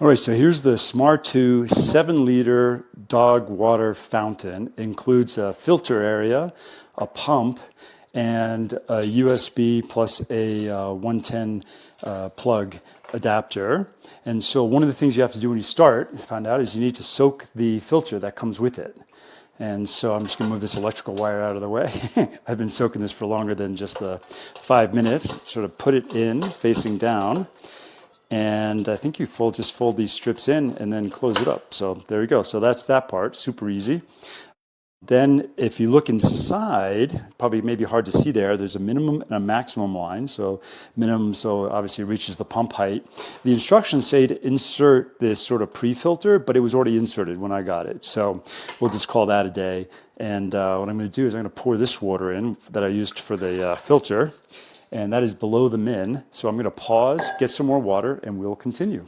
All right, so here's the Smartoo 7-liter dog water fountain. It includes a filter area, a pump, and a USB plus a 110 plug adapter. And so one of the things you have to do when you start, find out, is you need to soak the filter that comes with it. And so I'm just going to move this electrical wire out of the way. I've been soaking this for longer than just the 5 minutes. Sort of put it in facing down. And I think you just fold these strips in and then close it up. So there you go. So that's that part, super easy. Then if you look inside, probably maybe hard to see there, there's a minimum and a maximum line. So minimum, so obviously reaches the pump height. The instructions say to insert this sort of pre-filter, but it was already inserted when I got it. So we'll just call that a day. And what I'm going to do is I'm going to pour this water in that I used for the filter. And that is below the min. So I'm going to pause, get some more water, and we'll continue.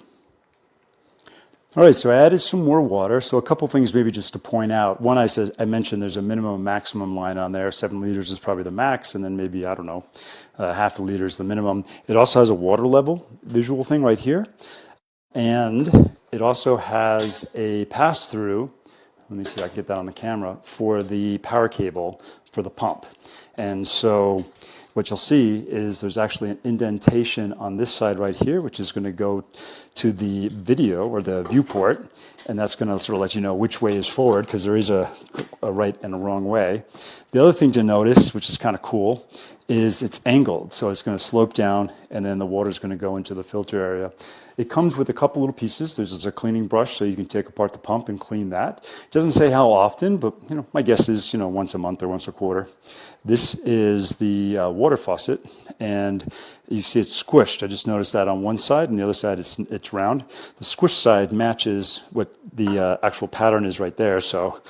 All right, so I added some more water. So a couple things maybe just to point out. One, I mentioned there's a minimum and maximum line on there. 7 liters is probably the max, and then maybe, I don't know, half a liter is the minimum. It also has a water level visual thing right here. And it also has a pass-through, let me see if I can get that on the camera, for the power cable for the pump. And so what you'll see is there's actually an indentation on this side right here, which is going to go to the video or the viewport, and that's going to sort of let you know which way is forward, because there is a right and a wrong way. The other thing to notice, which is kind of cool, is it's angled, so it's going to slope down, and then the water is going to go into the filter area. It comes with a couple little pieces. There's a cleaning brush, so you can take apart the pump and clean that. It doesn't say how often, but my guess is once a month or once a quarter. This is the water faucet, and you see it's squished. I just noticed that on one side, and the other side it's round. The squished side matches what the actual pattern is right there, so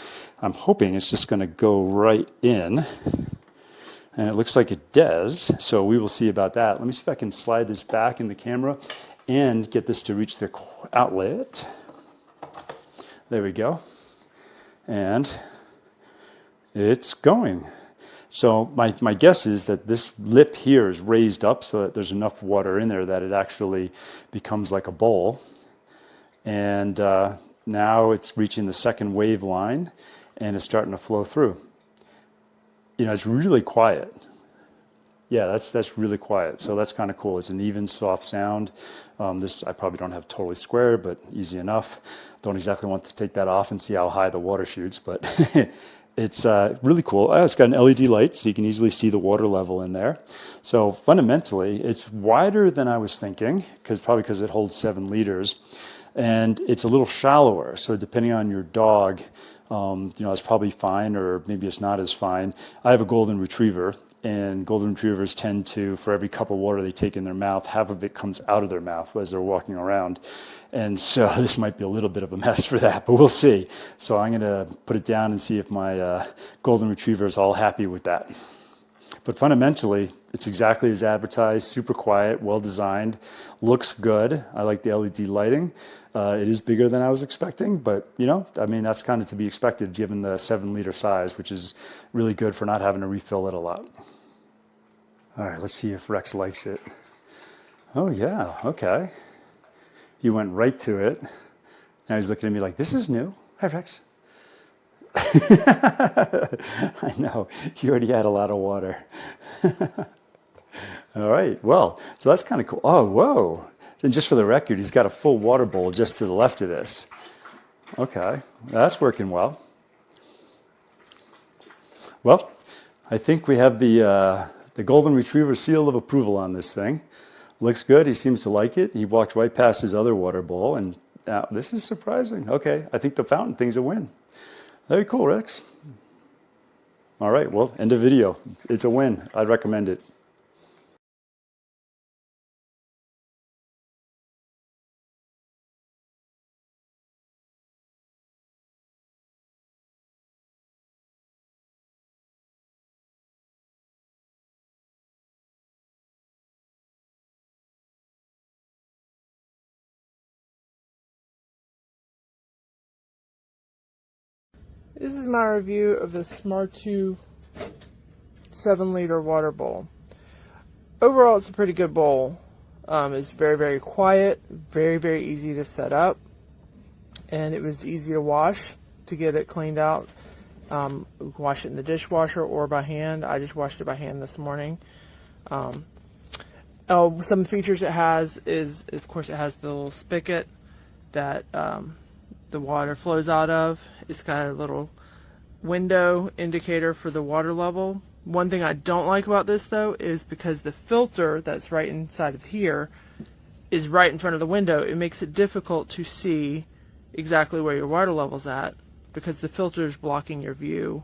I'm hoping it's just going to go right in. And it looks like it does, so we will see about that. Let me see if I can slide this back in the camera and get this to reach the outlet. There we go. And it's going. So my guess is that this lip here is raised up so that there's enough water in there that it actually becomes like a bowl. And now it's reaching the second wave line, and it's starting to flow through. It's really quiet. Yeah, that's really quiet. So that's kind of cool. It's an even, soft sound. This I probably don't have totally square, but easy enough. Don't exactly want to take that off and see how high the water shoots, but it's really cool. It's got an LED light, so you can easily see the water level in there. So fundamentally, it's wider than I was thinking, probably because it holds 7 liters, and it's a little shallower. So depending on your dog, it's probably fine, or maybe it's not as fine. I have a golden retriever, and golden retrievers tend to, for every cup of water they take in their mouth, half of it comes out of their mouth as they're walking around. And so this might be a little bit of a mess for that, but we'll see. So I'm going to put it down and see if my golden retriever is all happy with that. But fundamentally, it's exactly as advertised, super quiet, well designed, looks good. I like the LED lighting. It is bigger than I was expecting, but that's kind of to be expected given the 7-liter size, which is really good for not having to refill it a lot. All right, let's see if Rex likes it. Oh yeah, okay. He went right to it. Now he's looking at me like, this is new. Hi, Rex. I know, you already had a lot of water. All right, well, so that's kind of cool. Oh, whoa. And just for the record, he's got a full water bowl just to the left of this. Okay, that's working well. Well, I think we have the golden retriever seal of approval on this thing. Looks good. He seems to like it. He walked right past his other water bowl, and now this is surprising. Okay, I think the fountain thing's a win. Very cool, Rex. All right, well, end of video. It's a win. I'd recommend it. This is my review of the Smartoo 7-liter water bowl. Overall, it's a pretty good bowl. It's very, very quiet, very, very easy to set up, and it was easy to wash to get it cleaned out. Wash it in the dishwasher or by hand. I just washed it by hand this morning. Some features it has is, of course, it has the little spigot that the water flows out of. It's got a little window indicator for the water level. One thing I don't like about this, though, is because the filter that's right inside of here is right in front of the window, it makes it difficult to see exactly where your water level's at, because the filter is blocking your view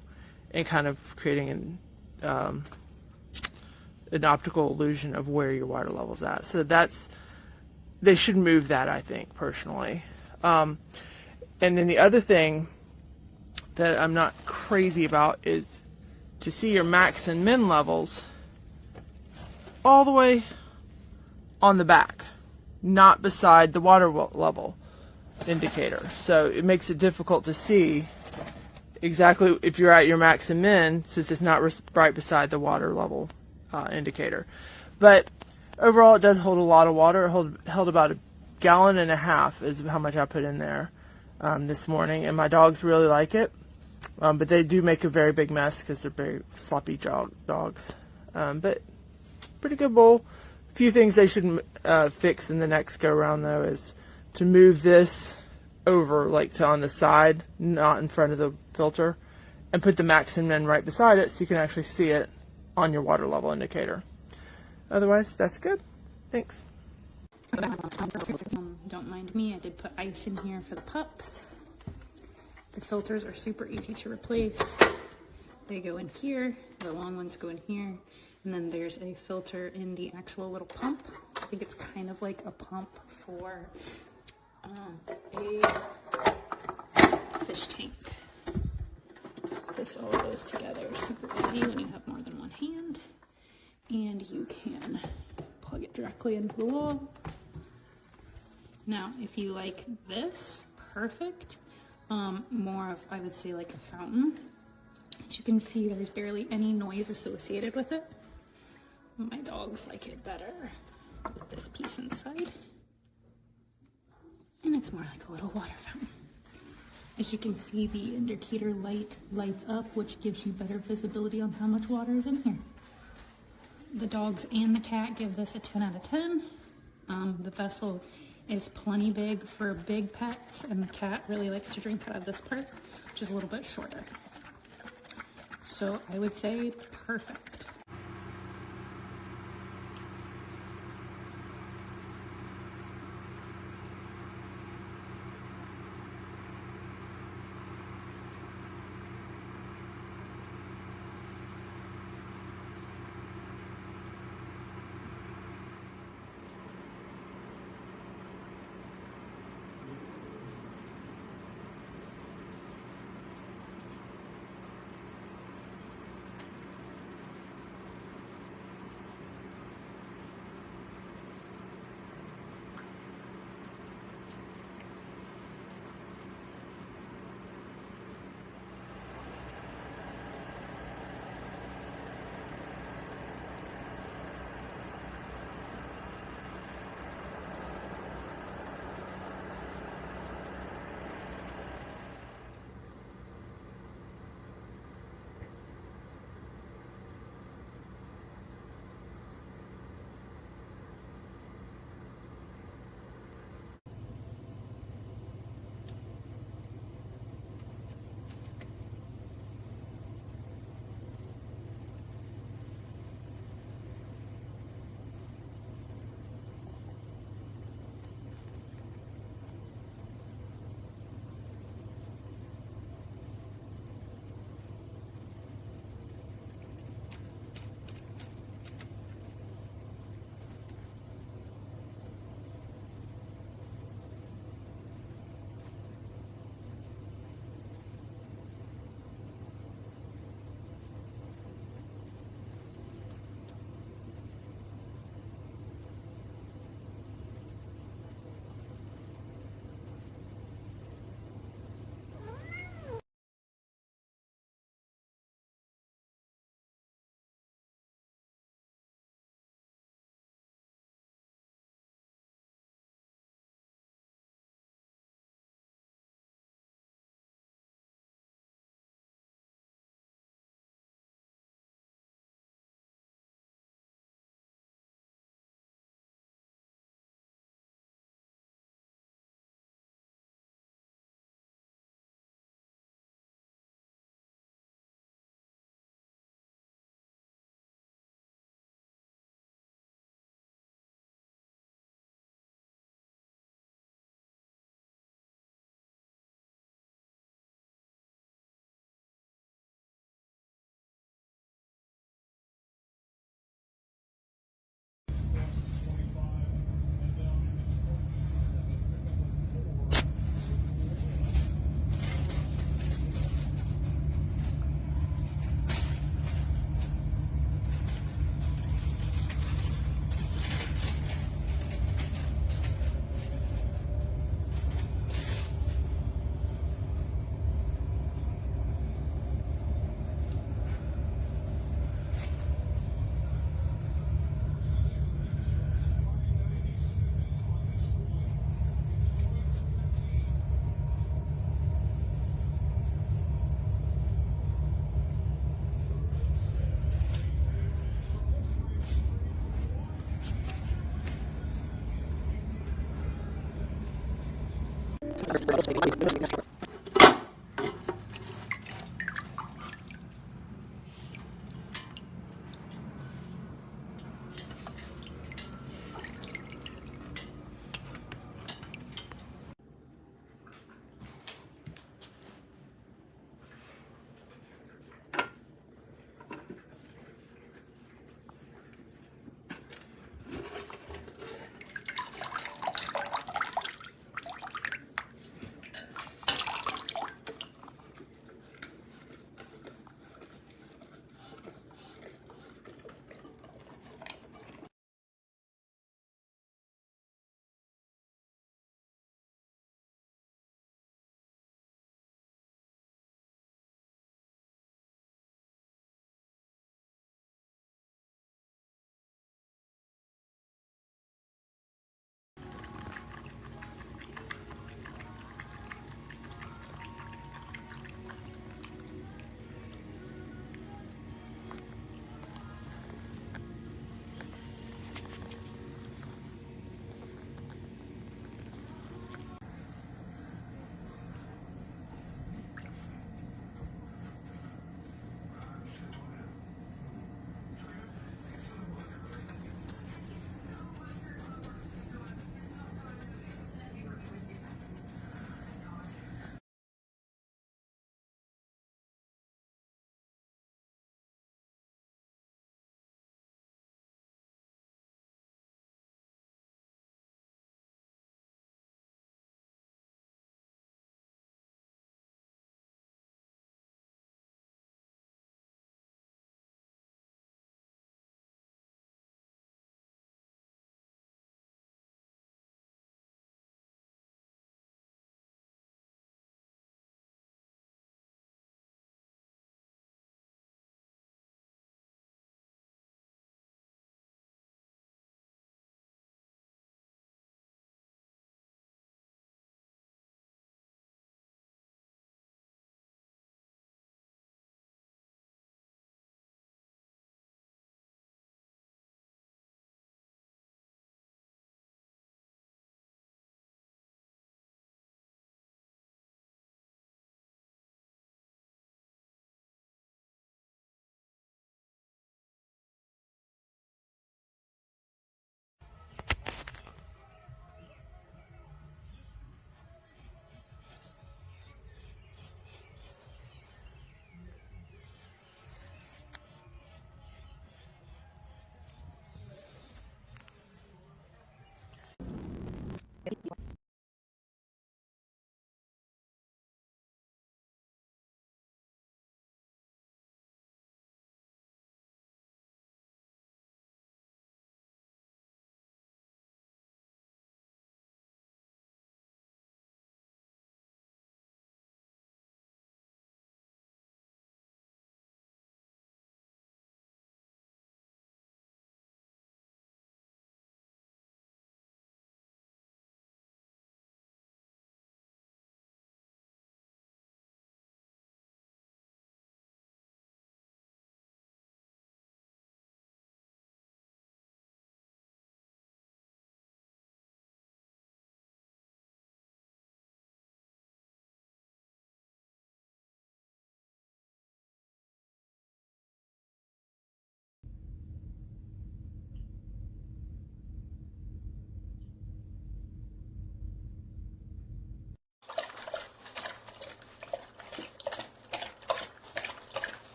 and kind of creating an optical illusion of where your water level's at. So they should move that, I think, personally. And then the other thing that I'm not crazy about is to see your max and min levels all the way on the back, not beside the water level indicator. So it makes it difficult to see exactly if you're at your max and min, since it's not right beside the water level indicator. But overall, it does hold a lot of water. It held about 1.5 gallons is how much I put in there this morning, and my dogs really like it. But they do make a very big mess because they're very sloppy dogs. But pretty good bowl. A few things they should fix in the next go around, though, is to move this over, like, to on the side, not in front of the filter, and put the max and min right beside it so you can actually see it on your water level indicator. Otherwise, that's good. Thanks. Don't mind me, I did put ice in here for the pups. The filters are super easy to replace. They go in here, the long ones go in here, and then there's a filter in the actual little pump. I think it's kind of like a pump for a fish tank. This all goes together super easy when you have more than one hand, and you can plug it directly into the wall. Now, if you like this, perfect. More of, I would say, like a fountain. As you can see, there's barely any noise associated with it. My dogs like it better with this piece inside. And it's more like a little water fountain. As you can see, the indicator light lights up, which gives you better visibility on how much water is in here. The dogs and the cat give this a 10 out of 10. The vessel is plenty big for big pets, and the cat really likes to drink out of this part, which is a little bit shorter. So I would say perfect.